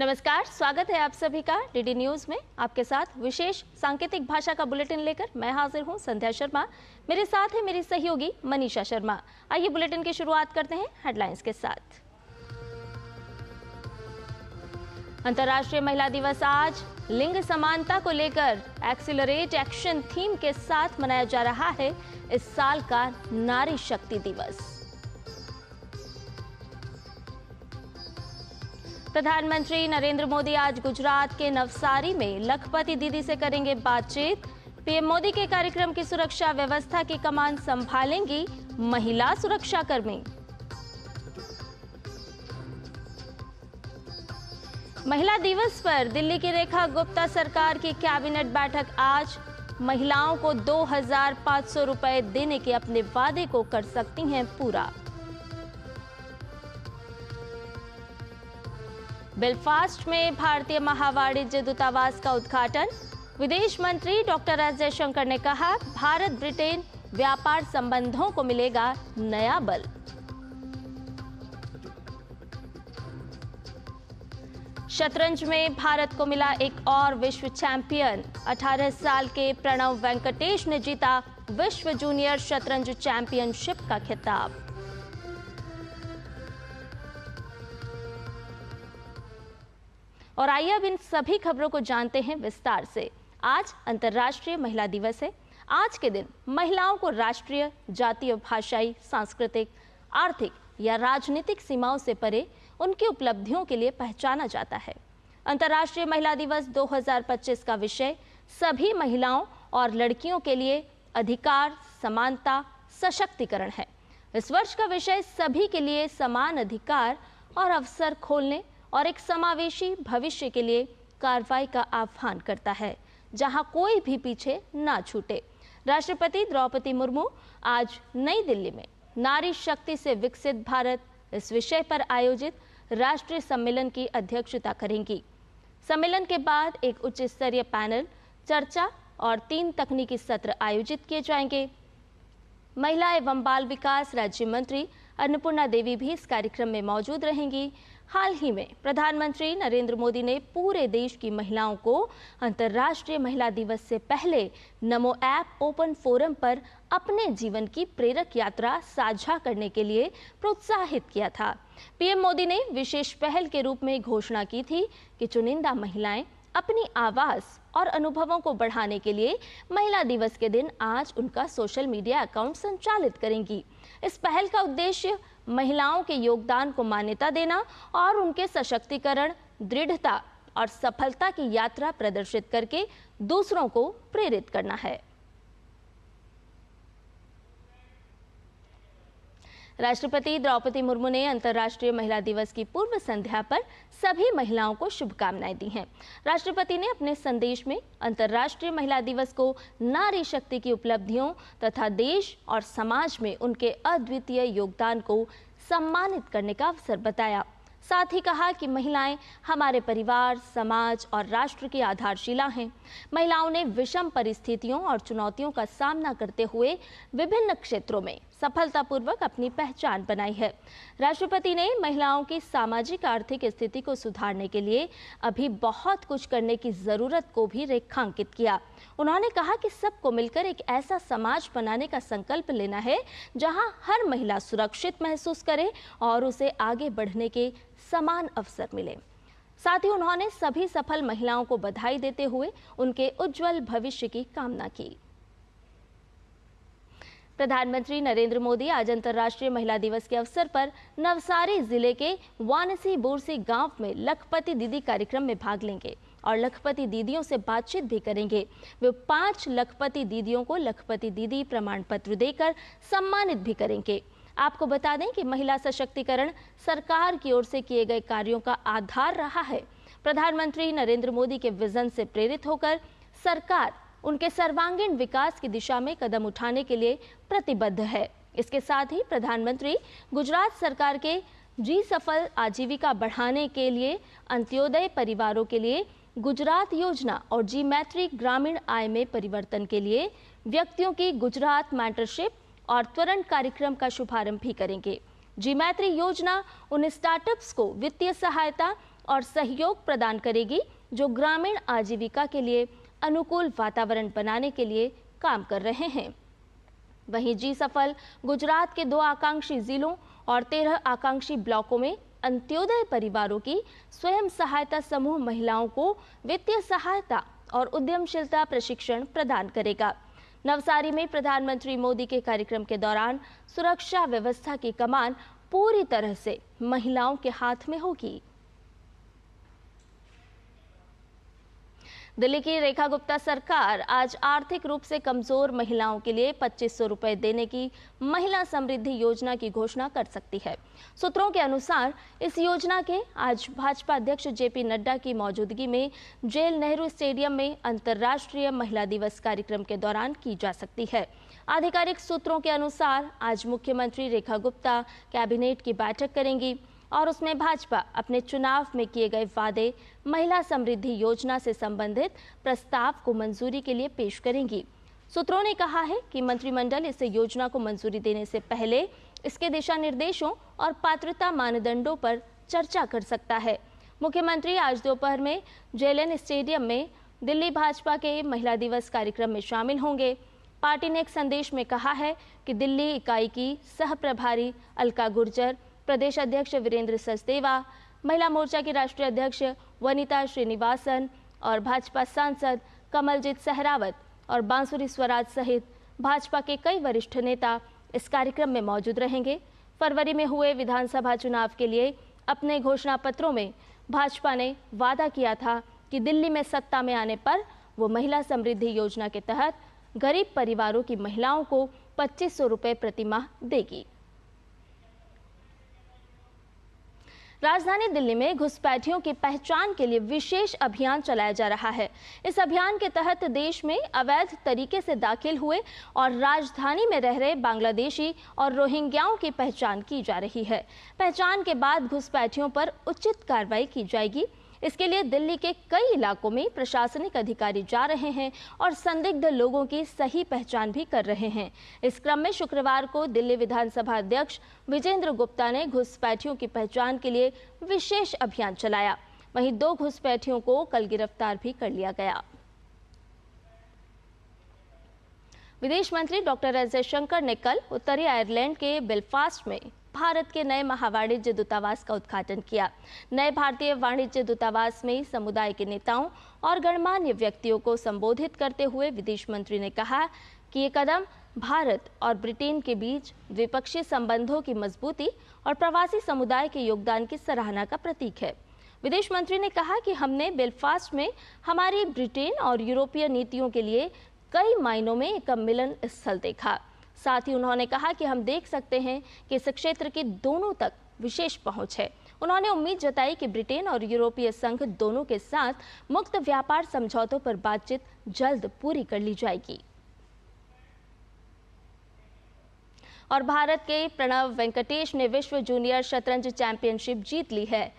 नमस्कार, स्वागत है आप सभी का डीडी न्यूज में। आपके साथ विशेष सांकेतिक भाषा का बुलेटिन लेकर मैं हाजिर हूं संध्या शर्मा। मेरे साथ है मेरी सहयोगी मनीषा शर्मा। आइए बुलेटिन की शुरुआत करते हैं हेडलाइंस के साथ। अंतर्राष्ट्रीय महिला दिवस आज लिंग समानता को लेकर एक्सीलरेट एक्शन थीम के साथ मनाया जा रहा है इस साल का नारी शक्ति दिवस। प्रधानमंत्री नरेंद्र मोदी आज गुजरात के नवसारी में लखपति दीदी से करेंगे बातचीत। पीएम मोदी के कार्यक्रम की सुरक्षा व्यवस्था की कमान संभालेंगी महिला सुरक्षाकर्मी। महिला दिवस पर दिल्ली की रेखा गुप्ता सरकार की कैबिनेट बैठक आज। महिलाओं को 2,500 रुपए देने के अपने वादे को कर सकती हैं पूरा। बेलफास्ट में भारतीय महावाणिज्य दूतावास का उद्घाटन। विदेश मंत्री डॉक्टर एस जयशंकर ने कहा, भारत ब्रिटेन व्यापार संबंधों को मिलेगा नया बल। शतरंज में भारत को मिला एक और विश्व चैंपियन। 18 साल के प्रणव वेंकटेश ने जीता विश्व जूनियर शतरंज चैंपियनशिप का खिताब। और आइए अब इन सभी खबरों को जानते हैं विस्तार से। आज अंतर्राष्ट्रीय महिला दिवस है। आज के दिन महिलाओं को राष्ट्रीय, जातीय, भाषाई, सांस्कृतिक, आर्थिक या राजनीतिक सीमाओं से परे उनकी उपलब्धियों के लिए पहचाना जाता है। अंतर्राष्ट्रीय महिला दिवस 2025 का विषय सभी महिलाओं और लड़कियों के लिए अधिकार, समानता, सशक्तिकरण है। इस वर्ष का विषय सभी के लिए समान अधिकार और अवसर खोलने और एक समावेशी भविष्य के लिए कार्रवाई का आह्वान करता है, जहां कोई भी पीछे ना छूटे। राष्ट्रपति द्रौपदी मुर्मू आज नई दिल्ली में नारी शक्ति से विकसित भारत इस विषय पर आयोजित राष्ट्रीय सम्मेलन की अध्यक्षता करेंगी। सम्मेलन के बाद एक उच्च स्तरीय पैनल चर्चा और 3 तकनीकी सत्र आयोजित किए जाएंगे। महिला एवं बाल विकास राज्य मंत्री अन्नपूर्णा देवी भी इस कार्यक्रम में मौजूद रहेंगी। हाल ही में प्रधानमंत्री नरेंद्र मोदी ने पूरे देश की महिलाओं को अंतर्राष्ट्रीय महिला दिवस से पहले नमो ऐप ओपन फोरम पर अपने जीवन की प्रेरक यात्रा साझा करने के लिए प्रोत्साहित किया था। पीएम मोदी ने विशेष पहल के रूप में घोषणा की थी कि चुनिंदा महिलाएं अपनी आवाज और अनुभवों को बढ़ाने के लिए महिला दिवस के दिन आज उनका सोशल मीडिया अकाउंट संचालित करेंगी। इस पहल का उद्देश्य महिलाओं के योगदान को मान्यता देना और उनके सशक्तिकरण, दृढ़ता और सफलता की यात्रा प्रदर्शित करके दूसरों को प्रेरित करना है। राष्ट्रपति द्रौपदी मुर्मू ने अंतर्राष्ट्रीय महिला दिवस की पूर्व संध्या पर सभी महिलाओं को शुभकामनाएं दी हैं। राष्ट्रपति ने अपने संदेश में अंतर्राष्ट्रीय महिला दिवस को नारी शक्ति की उपलब्धियों तथा देश और समाज में उनके अद्वितीय योगदान को सम्मानित करने का अवसर बताया। साथ ही कहा कि महिलाएं हमारे परिवार, समाज और राष्ट्र की आधारशिला हैं। महिलाओं ने विषम परिस्थितियों और चुनौतियों का सामना करते हुए विभिन्न क्षेत्रों में सफलतापूर्वक अपनी पहचान बनाई है। राष्ट्रपति ने महिलाओं की सामाजिक आर्थिक स्थिति को सुधारने के लिए अभी बहुत कुछ करने की जरूरत को भी रेखांकित किया। उन्होंने कहा कि सबको मिलकर एक ऐसा समाज बनाने का संकल्प लेना है जहां हर महिला सुरक्षित महसूस करे और उसे आगे बढ़ने के समान अवसर मिले। साथ ही उन्होंने सभी सफल महिलाओं को बधाई देते हुए उनके उज्जवल भविष्य की कामना की। प्रधानमंत्री नरेंद्र मोदी आज अंतर्राष्ट्रीय महिला दिवस के अवसर पर नवसारी जिले के वानसी बोरसी गांव में लखपति दीदी कार्यक्रम में भाग लेंगे और लखपति दीदियों से बातचीत भी करेंगे। वे 5 लखपति दीदियों को लखपति दीदी प्रमाण पत्र देकर सम्मानित भी करेंगे। आपको बता दें कि महिला सशक्तिकरण सरकार की ओर से किए गए कार्यों का आधार रहा है। प्रधानमंत्री नरेंद्र मोदी के विजन से प्रेरित होकर सरकार उनके सर्वांगीण विकास की दिशा में कदम उठाने के लिए प्रतिबद्ध है। इसके साथ ही प्रधानमंत्री गुजरात सरकार के जी सफल आजीविका बढ़ाने के लिए अंत्योदय परिवारों के लिए गुजरात योजना और जी मैत्री ग्रामीण आय में परिवर्तन के लिए व्यक्तियों की गुजरात मेंटरशिप और त्वरण कार्यक्रम का शुभारंभ भी करेंगे। जी मैत्री योजना उन स्टार्टअप्स को वित्तीय सहायता और सहयोग प्रदान करेगी जो ग्रामीण आजीविका के लिए अनुकूल वातावरण बनाने के लिए काम कर रहे हैं। वहीं जी सफल गुजरात के 2 आकांक्षी जिलों और 13 आकांक्षी ब्लॉकों में अंत्योदय परिवारों की स्वयं सहायता समूह महिलाओं को वित्तीय सहायता और उद्यमशीलता प्रशिक्षण प्रदान करेगा। नवसारी में प्रधानमंत्री मोदी के कार्यक्रम के दौरान सुरक्षा व्यवस्था की कमान पूरी तरह से महिलाओं के हाथ में होगी। दिल्ली की रेखा गुप्ता सरकार आज आर्थिक रूप से कमजोर महिलाओं के लिए 2500 रुपए देने की महिला समृद्धि योजना की घोषणा कर सकती है। सूत्रों के अनुसार इस योजना के आज भाजपा अध्यक्ष जेपी नड्डा की मौजूदगी में जेल नेहरू स्टेडियम में अंतर्राष्ट्रीय महिला दिवस कार्यक्रम के दौरान की जा सकती है। आधिकारिक सूत्रों के अनुसार आज मुख्यमंत्री रेखा गुप्ता कैबिनेट की बैठक करेंगी और उसमें भाजपा अपने चुनाव में किए गए वादे महिला समृद्धि योजना से संबंधित प्रस्ताव को मंजूरी के लिए पेश करेंगी। सूत्रों ने कहा है कि मंत्रिमंडल इस योजना को मंजूरी देने से पहले इसके दिशा निर्देशों और पात्रता मानदंडों पर चर्चा कर सकता है। मुख्यमंत्री आज दोपहर में जेएलएन स्टेडियम में दिल्ली भाजपा के महिला दिवस कार्यक्रम में शामिल होंगे। पार्टी ने एक संदेश में कहा है कि दिल्ली इकाई की सह प्रभारी अलका गुर्जर, प्रदेश अध्यक्ष वीरेंद्र सचदेवा, महिला मोर्चा की राष्ट्रीय अध्यक्ष वनिता श्रीनिवासन और भाजपा सांसद कमलजीत सहरावत और बांसुरी स्वराज सहित भाजपा के कई वरिष्ठ नेता इस कार्यक्रम में मौजूद रहेंगे। फरवरी में हुए विधानसभा चुनाव के लिए अपने घोषणा पत्रों में भाजपा ने वादा किया था कि दिल्ली में सत्ता में आने पर वो महिला समृद्धि योजना के तहत गरीब परिवारों की महिलाओं को 2500 रुपए प्रति माह देगी। राजधानी दिल्ली में घुसपैठियों की पहचान के लिए विशेष अभियान चलाया जा रहा है। इस अभियान के तहत देश में अवैध तरीके से दाखिल हुए और राजधानी में रह रहे बांग्लादेशी और रोहिंग्याओं की पहचान की जा रही है। पहचान के बाद घुसपैठियों पर उचित कार्रवाई की जाएगी। इसके लिए दिल्ली के कई इलाकों में प्रशासनिक अधिकारी जा रहे हैं और संदिग्ध लोगों की सही पहचान भी कर रहे हैं। इस क्रम में शुक्रवार को दिल्ली विधानसभा अध्यक्ष विजेंद्र गुप्ता ने घुसपैठियों की पहचान के लिए विशेष अभियान चलाया। वहीं 2 घुसपैठियों को कल गिरफ्तार भी कर लिया गया। विदेश मंत्री डॉक्टर एस जयशंकर ने कल उत्तरी आयरलैंड के बेलफास्ट में भारत के नए महावाणिज्य दूतावास का उद्घाटन किया। नए भारतीय वाणिज्य दूतावास में समुदाय के नेताओं और गणमान्य व्यक्तियों को संबोधित करते हुए विदेश मंत्री ने कहा कि ये कदम भारत और ब्रिटेन के बीच द्विपक्षीय संबंधों की मजबूती और प्रवासी समुदाय के योगदान की सराहना का प्रतीक है। विदेश मंत्री ने कहा कि हमने बेलफास्ट में हमारी ब्रिटेन और यूरोपीय नीतियों के लिए कई मायनों में एक मिलन स्थल देखा। साथ ही उन्होंने कहा कि हम देख सकते हैं कि इस क्षेत्र की दोनों तक विशेष पहुंच है। उन्होंने उम्मीद जताई कि ब्रिटेन और यूरोपीय संघ दोनों के साथ मुक्त व्यापार समझौतों पर बातचीत जल्द पूरी कर ली जाएगी। और भारत के प्रणव वेंकटेश ने विश्व जूनियर शतरंज चैंपियनशिप जीत ली है।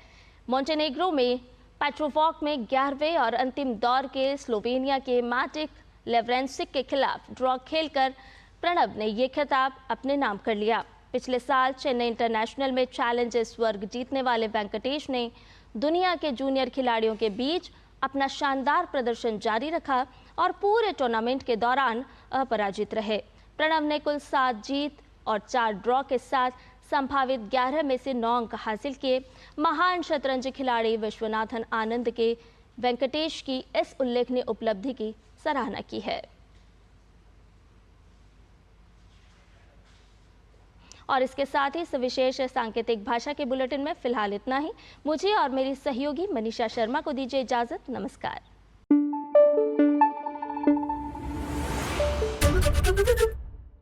मोंटेनेग्रो में पेट्रोवॉक में 11वें और अंतिम दौर के स्लोवेनिया के मैटिक लेवरेंसिक के खिलाफ ड्रॉ खेलकर प्रणव ने ये खिताब अपने नाम कर लिया। पिछले साल चेन्नई इंटरनेशनल में चैलेंजर्स वर्ग जीतने वाले वेंकटेश ने दुनिया के जूनियर खिलाड़ियों के बीच अपना शानदार प्रदर्शन जारी रखा और पूरे टूर्नामेंट के दौरान अपराजित रहे। प्रणव ने कुल 7 जीत और 4 ड्रॉ के साथ संभावित 11 में से 9 अंक हासिल किए। महान शतरंज खिलाड़ी विश्वनाथन आनंद के वेंकटेश की इस उल्लेखनीय उपलब्धि की सराहना की है। और इसके साथ ही इस विशेष सांकेतिक भाषा के बुलेटिन में फिलहाल इतना ही। मुझे और मेरी सहयोगी मनीषा शर्मा को दीजिए इजाजत। नमस्कार।